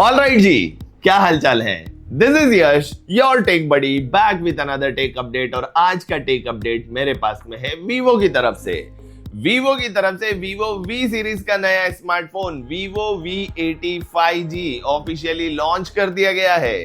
All right जी, क्या हालचाल है। This is Yash, your tech buddy, back with another tech update. और आज का टेक अपडेट मेरे पास में है वीवो की तरफ से। वीवो वी सीरीज का नया smartphone Vivo V80 5G officially launch कर दिया गया है।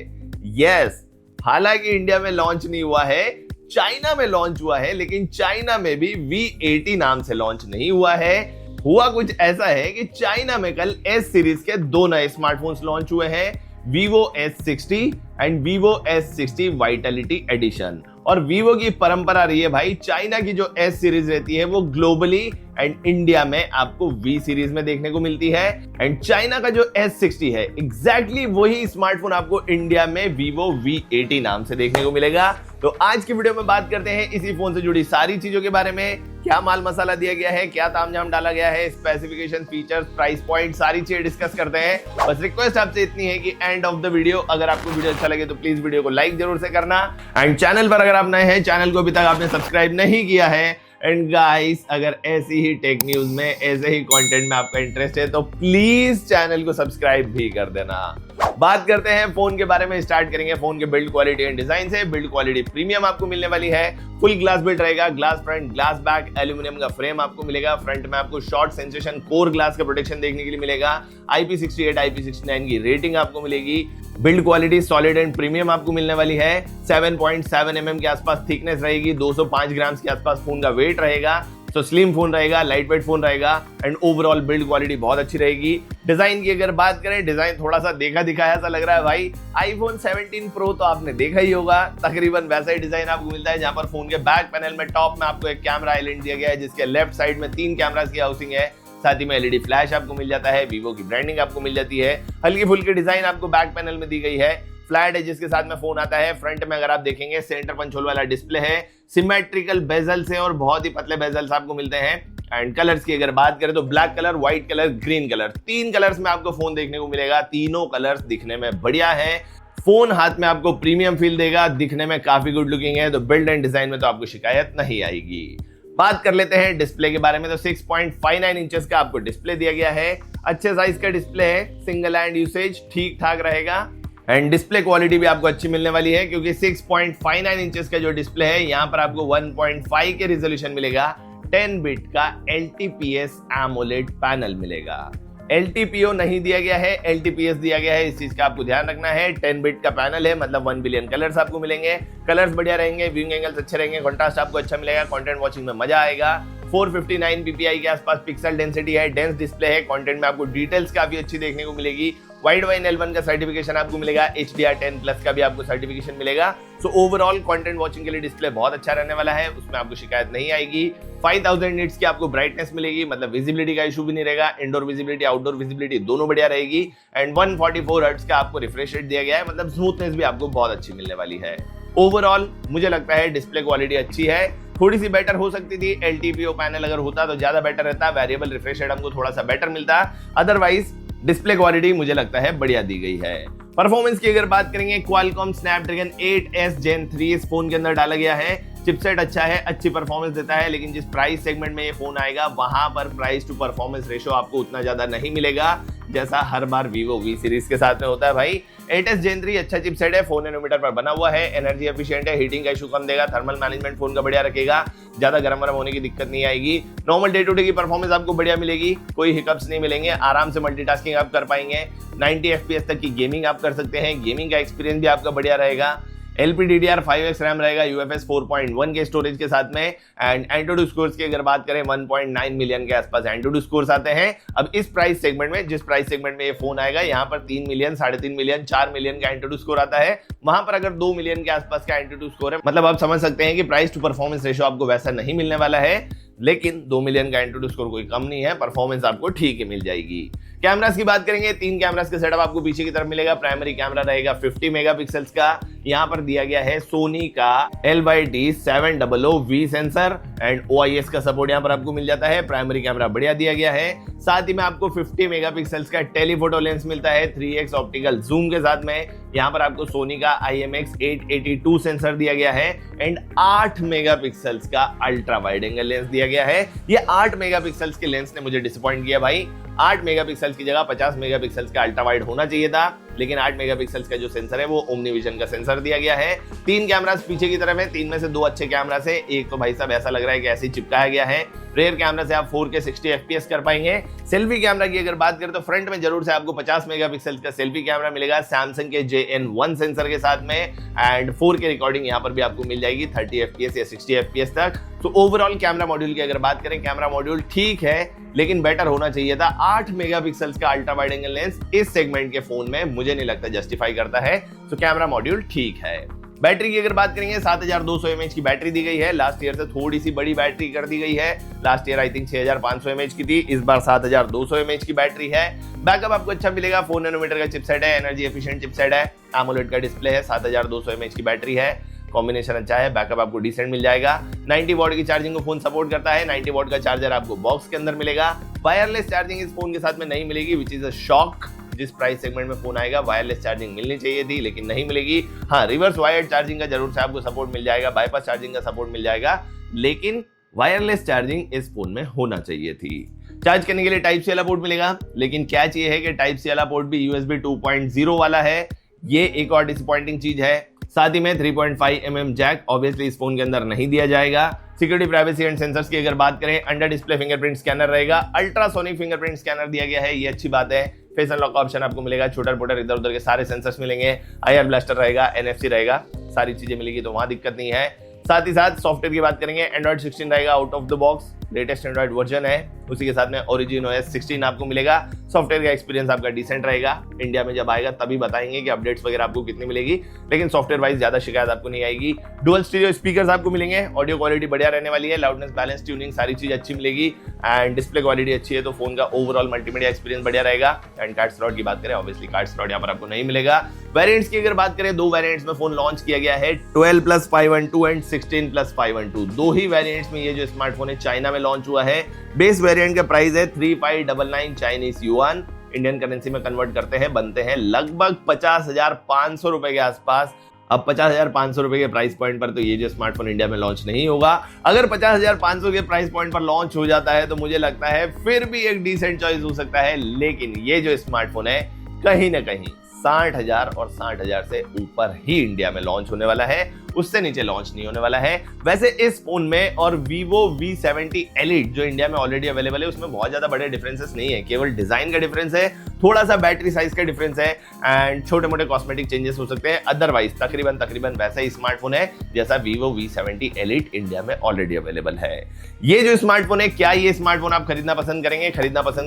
यस, हालांकि इंडिया में लॉन्च नहीं हुआ है, चाइना में लॉन्च हुआ है, लेकिन चाइना में भी V80 नाम से लॉन्च नहीं हुआ है। हुआ कुछ ऐसा है कि चाइना में कल S सीरीज के दो नए स्मार्टफोन्स लॉन्च हुए हैं, Vivo S60 and Vivo S60 vitality edition. और Vivo की परंपरा रही है भाई, चाइना की जो S सीरीज रहती है वो ग्लोबली एंड इंडिया में आपको V सीरीज में देखने को मिलती है। एंड चाइना का जो S60 है एग्जैक्टली वही स्मार्टफोन आपको इंडिया में Vivo V80 नाम से देखने को मिलेगा। तो आज की वीडियो में बात करते हैं इसी फोन से जुड़ी सारी चीजों के बारे में, क्या माल मसाला दिया गया है, क्या तामझाम डाला गया है, स्पेसिफिकेशन, फीचर्स, प्राइस पॉइंट, सारी चीजें डिस्कस करते हैं। बस रिक्वेस्ट आपसे इतनी है कि एंड ऑफ द वीडियो अगर आपको वीडियो अच्छा लगे तो प्लीज वीडियो को लाइक जरूर से करना। एंड चैनल पर अगर आप नए हैं, चैनल को अभी तक आपने सब्सक्राइब नहीं किया है, एंड गाइस अगर ऐसी ही टेक न्यूज में, ऐसे ही कंटेंट में आपका इंटरेस्ट है तो प्लीज चैनल को सब्सक्राइब भी कर देना। बात करते हैं फोन के बारे में, स्टार्ट करेंगे फोन के बिल्ड क्वालिटी एंड डिजाइन से। बिल्ड क्वालिटी प्रीमियम आपको मिलने वाली है, फुल ग्लास बिल्ड रहेगा, glass front, glass back, aluminium का फ्रेम आपको मिलेगा। फ्रंट में आपको शॉर्ट सेंसेशन कोर ग्लास का प्रोटेक्शन देखने के लिए मिलेगा। IP68 IP69 की रेटिंग आपको मिलेगी। Build quality solid and premium आपको मिलने वाली है। 7.7 mm के आसपास थिकनेस रहेगी, 205 ग्राम के आसपास फोन का वेट रहेगा। तो स्लिम फोन रहेगा, लाइट वेट फोन रहेगा एंड ओवरऑल बिल्ड क्वालिटी बहुत अच्छी रहेगी। डिजाइन की अगर बात करें, डिजाइन थोड़ा सा देखा दिखाया सा लग रहा है भाई। iPhone 17 Pro तो आपने देखा ही होगा, तकरीबन वैसा ही डिजाइन आपको मिलता है, जहां पर फोन के बैक पैनल में टॉप में आपको एक कैमरा आइलैंड दिया गया है, जिसके लेफ्ट साइड में 3 कैमरास की हाउसिंग है। साथ ही में LED फ्लैश आपको मिल जाता है, वीवो की ब्रांडिंग आपको मिल जाती है। हल्की फुल्की डिजाइन आपको बैक पैनल में दी गई है। फ्लैट एजेस के साथ में फोन आता है। फ्रंट में अगर आप देखेंगे सेंटर पंच होल वाला डिस्प्ले है, सिमेट्रिकल बेजल्स हैं और बहुत ही पतले बेजल्स आपको मिलते हैं। एंड कलर्स की अगर बात करें तो black colour, white colour, green colour, 3 colours में आपको फोन देखने को मिलेगा। तीनों कलर्स दिखने में बढ़िया है। फोन हाथ में आपको प्रीमियम फील देगा, दिखने में काफी गुड लुकिंग है, तो बिल्ड एंड डिजाइन में तो आपको शिकायत नहीं आएगी। बात कर लेते हैं डिस्प्ले के बारे में, तो 6.59 इंचेस का आपको डिस्प्ले दिया गया है। अच्छे साइज का डिस्प्ले है, सिंगल हैंड यूसेज ठीक ठाक रहेगा। एंड डिस्प्ले क्वालिटी भी आपको अच्छी मिलने वाली है, क्योंकि 6.59 इंचेस का जो डिस्प्ले है यहाँ पर आपको 1.5 के रिजोल्यूशन मिलेगा। 10 बिट का LTPS AMOLED पैनल मिलेगा। LTPO नहीं दिया गया है, LTPS दिया गया है, इस चीज का आपको ध्यान रखना है। 10 बिट का पैनल है, मतलब 1 बिलियन कलर्स आपको मिलेंगे। कलर्स बढ़िया रहेंगे, व्यूइंग एंगल्स अच्छे रहेंगे, कॉन्ट्रास्ट आपको अच्छा मिलेगा, कंटेंट वॉचिंग में मजा आएगा। 459 ppi के आसपास पिक्सल डेंसिटी है, डेंस डिस्प्ले है, कंटेंट में आपको डिटेल्स काफी अच्छी देखने को मिलेगी। वाइड वाइन L1 का सर्टिफिकेशन आपको मिलेगा, HDR10+ का भी आपको सर्टिफिकेशन मिलेगा। सो ओवरऑल कंटेंट वॉचिंग के लिए डिस्प्ले बहुत अच्छा रहने वाला है, उसमें आपको शिकायत नहीं आएगी। 5000 निट्स की आपको ब्राइटनेस मिलेगी, मतलब विजिबिलिटी का इशू भी नहीं रहेगा। इंडोर विजिबिलिटी, आउटडोर विजिबिलिटी दोनों बढ़िया रहेगी। एंड 144 हर्ट्ज का आपको रिफ्रेश रेट दिया गया है, मतलब स्मूथनेस भी आपको बहुत अच्छी मिलने वाली है। ओवरऑल मुझे लगता है डिस्प्ले क्वालिटी अच्छी है, थोड़ी सी बेटर हो सकती थी। LTPO पैनल अगर होता तो ज्यादा बेटर रहता, वेरिएबल रिफ्रेश रेट हमको थोड़ा सा बेटर मिलता। अदरवाइज डिस्प्ले क्वालिटी मुझे लगता है बढ़िया दी गई है। परफॉर्मेंस की अगर बात करेंगे, Qualcomm Snapdragon 8s Gen 3 इस फोन के अंदर डाला गया है। चिपसेट अच्छा है, अच्छी परफॉर्मेंस देता है, लेकिन जिस प्राइस सेगमेंट में ये फोन आएगा वहां पर प्राइस टू परफॉर्मेंस रेशो आपको उतना ज्यादा नहीं मिलेगा, जैसा हर बार Vivo V सीरीज के साथ में होता है भाई। 8s Gen 3 अच्छा चिपसेट है, 4 नैनोमीटर पर बना हुआ है, एनर्जी एफिशिएंट है, हीटिंग का इशू कम देगा, थर्मल मैनेजमेंट फोन का बढ़िया रखेगा, ज्यादा गर्म वरम होने की दिक्कत नहीं आएगी। नॉर्मल डे टू डे की परफॉर्मेंस आपको बढ़िया मिलेगी, कोई हिकअप्स नहीं मिलेंगे, आराम से मल्टीटास्किंग आप कर पाएंगे। 90 FPS तक की गेमिंग आप कर सकते हैं, गेमिंग का एक्सपीरियंस भी आपका बढ़िया रहेगा। LPDDR5X रैम रहेगा, UFS 4.1 के स्टोरेज के साथ में। एंड एंटूडू स्कोर्स की अगर बात करें, 1.9 मिलियन के आसपास एंटूडू स्कोर्स आते हैं। अब इस प्राइस सेगमेंट में, जिस प्राइस सेगमेंट में ये फोन आएगा, यहाँ पर 3 मिलियन, 3.5 मिलियन, 4 मिलियन का एंटूडू स्कोर आता है। वहां पर अगर 2 मिलियन के आसपास का एंटूडू स्कोर है, मतलब आप समझ सकते हैं कि प्राइस टू परफॉर्मेंस रेशो आपको वैसा नहीं मिलने वाला है। लेकिन 2 मिलियन का एंटूडू स्कोर कोई कम नहीं है, परफॉर्मेंस आपको ठीक ही मिल जाएगी। कैमरास की बात करेंगे, 3 कैमरास का सेटअप आपको पीछे की तरफ मिलेगा। प्राइमरी कैमरा रहेगा 50 मेगापिक्सल्स का, यहाँ पर दिया गया है सोनी का LYD700V सेंसर एंड OIS का सपोर्ट यहाँ पर आपको मिल जाता है। प्राइमरी कैमरा बढ़िया दिया गया है, साथ ही में आपको 50 मेगापिक्सल्स का टेलीफोटो लेंस मिलता है 3x ऑप्टिकल जूम के साथ में। यहाँ पर आपको सोनी का IMX882 सेंसर दिया गया है एंड 8 मेगापिक्सल्स का अल्ट्रा वाइड एंगल लेंस दिया गया है। ये 8 मेगापिक्सल्स के लेंस ने मुझे डिसअपॉइंट किया भाई। 8 मेगापिक्सल्स की जगह 50 मेगापिक्सल्स का अल्ट्रा वाइड होना चाहिए था। लेकिन 8 मेगापिक्सल्स का जो सेंसर है वो ओमनी विजन का सेंसर दिया गया है। 3 कैमरास पीछे की तरफ है, 3 में से 2 अच्छे कैमरा से, एक तो भाई साहब ऐसा लग रहा है कि ऐसे ही चिपकाया गया है। रेयर कैमरा से आप 4K 60 FPS कर पाएंगे। सेल्फी कैमरा की अगर बात करें तो फ्रंट में जरूर से आपको 50 मेगापिक्सल का सेल्फी कैमरा मिलेगा सैमसंग के JN1 सेंसर के साथ में, एंड 4K रिकॉर्डिंग यहां पर भी आपको मिल जाएगी 30 FPS या 60 FPS तक। तो ओवरऑल कैमरा मॉड्यूल की अगर बात करें, कैमरा मॉड्यूल ठीक है, लेकिन बेटर होना चाहिए था। 8 मेगापिक्सल्स का अल्ट्रा वाइड एंगल लेंस इस सेगमेंट के फोन में मुझे नहीं लगता जस्टिफाई करता है। तो कैमरा मॉड्यूल ठीक है। बैटरी की अगर बात करेंगे, 7200 mAh की बैटरी दी गई है। लास्ट ईयर से थोड़ी सी बड़ी बैटरी कर दी गई है। Last year I think 6500 mAh की थी, इस बार 7200 mAh की बैटरी है। बैकअप आपको अच्छा मिलेगा। 4 नैनोमीटर का चिपसेट है, एनर्जी एफिशिएंट चिपसेट है, AMOLED का डिस्प्ले है, 7200 mAh की बैटरी है। कॉम्बिनेशन अच्छा है, बैकअप आपको डिसेंट मिल जाएगा। 90 वॉट की चार्जिंग को फोन सपोर्ट करता है। 90 वॉट का चार्जर आपको बॉक्स के अंदर मिलेगा। वायरलेस चार्जिंग इस फोन के साथ में नहीं मिलेगी, विच इज अ शॉक। जिस प्राइस सेगमेंट में फोन आएगा वायरलेस चार्जिंग मिलनी चाहिए थी, लेकिन नहीं मिलेगी। हाँ, रिवर्स वायर्ड चार्जिंग का जरूर से आपको सपोर्ट मिल जाएगा, बाईपास चार्जिंग का सपोर्ट मिल जाएगा, लेकिन वायरलेस चार्जिंग इस फोन में होना चाहिए थी। चार्ज करने के लिए टाइप सी वाला पोर्ट मिलेगा, लेकिन कैच ये है कि टाइप सी वाला पोर्ट भी USB 2.0 वाला है। ये एक और डिसअपॉइंटिंग चीज है। साथ ही में 3.5 mm जैक ऑब्वियसली इस फोन के अंदर नहीं दिया जाएगा। सिक्योरिटी, प्राइवेसी एंड सेंसर्स की अगर बात करें, अंडर डिस्प्ले फिंगरप्रिंट स्कैनर रहेगा। अल्ट्रासोनिक फिंगरप्रिंट स्कैनर दिया गया है, ये अच्छी बात है। फेस अनलॉक का ऑप्शन आपको मिलेगा, छोटा पोटर इधर उधर के सारे सेंसर्स मिलेंगे। IR ब्लास्टर रहेगा, NFC रहेगा, सारी चीजें मिलेगी, तो वहां दिक्कत नहीं है। साथ ही साथ सॉफ्टवेयर की बात करेंगे, एंड्रॉइड 16 रहेगा out of the box, latest Android version है। उसी के साथ में ओरिजिन OS 16 आपको मिलेगा। सॉफ्टवेयर का एक्सपीरियंस आपका डिसेंट रहेगा। इंडिया में जब आएगा तभी बताएंगे कि अपडेट्स वगैरह आपको कितनी मिलेगी, लेकिन सॉफ्टवेयर वाइज ज्यादा शिकायत आपको नहीं आएगी। डुअल स्टीरियो स्पीकर्स आपको मिलेंगे, ऑडियो क्वालिटी बढ़िया रहने वाली है, लाउडनेस, बैलेंस, ट्यूनिंग सारी चीज अच्छी मिलेगी, एंड डिस्प्ले क्वालिटी अच्छी है, तो फोन का ओवरऑल मल्टीमीडिया एक्सपीरियंस बढ़िया रहेगा। एंड कार्ड स्लॉट की बात करें, ऑब्वियसली कार्ड स्लॉट यहाँ पर आपको नहीं मिलेगा। वेरिएंट्स की अगर बात करें, 2 वेरिएंट्स में फोन लॉन्च किया गया है, 12+512 एंड 16+512। 2 ही वेरिएंट्स में ये जो स्मार्टफोन है चाइना में लॉन्च हुआ है। बेस वेरिएंट का प्राइस है 3599 चाइनीज युआन, इंडियन करेंसी में कन्वर्ट करते हैं बनते हैं लगभग 50,500 रुपए के आसपास। अब 50,500 रुपए के प्राइस पॉइंट पर तो ये जो स्मार्टफोन इंडिया में लॉन्च नहीं होगा। अगर 50,500 के प्राइस पॉइंट पर लॉन्च हो जाता है तो मुझे लगता है फिर भी एक डिसेंट चॉइस हो सकता है, लेकिन ये जो स्मार्टफोन है कहीं ना कहीं 60,000 और 60,000 से ऊपर ही इंडिया में लॉन्च होने वाला है, उससे नीचे लॉन्च नहीं होने वाला है। वैसे इस फोन में और Vivo V70 Elite जो इंडिया में ऑलरेडी अवेलेबल है, उसमें बहुत ज्यादा बड़े डिफरेंसेस नहीं है, केवल डिजाइन का डिफरेंस है, थोड़ा सा बैटरी साइज का डिफरेंस है, एंड छोटे मोटे कॉस्मेटिक चेंजेस हो सकते हैं। अदरवाइज तकरीबन वैसा ही स्मार्टफोन है जैसा Vivo V70 Elite इंडिया में ऑलरेडी अवेलेबल है। ये जो स्मार्टफोन है, क्या ये स्मार्टफोन आप खरीदना पसंद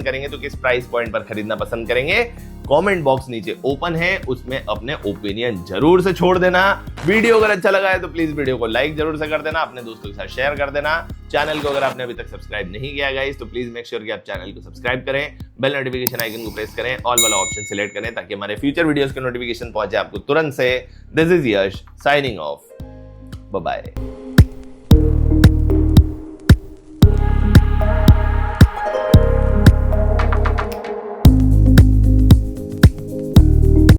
करेंगे तो किस प्राइस पॉइंट पर खरीदना पसंद करेंगे? कमेंट बॉक्स नीचे ओपन है, उसमें अपने ओपिनियन जरूर से छोड़ देना। वीडियो अगर अच्छा लगा है तो प्लीज वीडियो को लाइक जरूर से कर देना, अपने दोस्तों के साथ शेयर कर देना। चैनल को अगर आपने अभी तक सब्सक्राइब नहीं किया गाइस तो प्लीज मेक श्योर कि आप चैनल को सब्सक्राइब करें, बेल नोटिफिकेशन आइकन को प्रेस करें, ऑल वाला ऑप्शन सिलेक्ट करें ताकि हमारे फ्यूचर वीडियोस के नोटिफिकेशन पहुंचे आपको तुरंत से। This is Yash signing off, bye bye.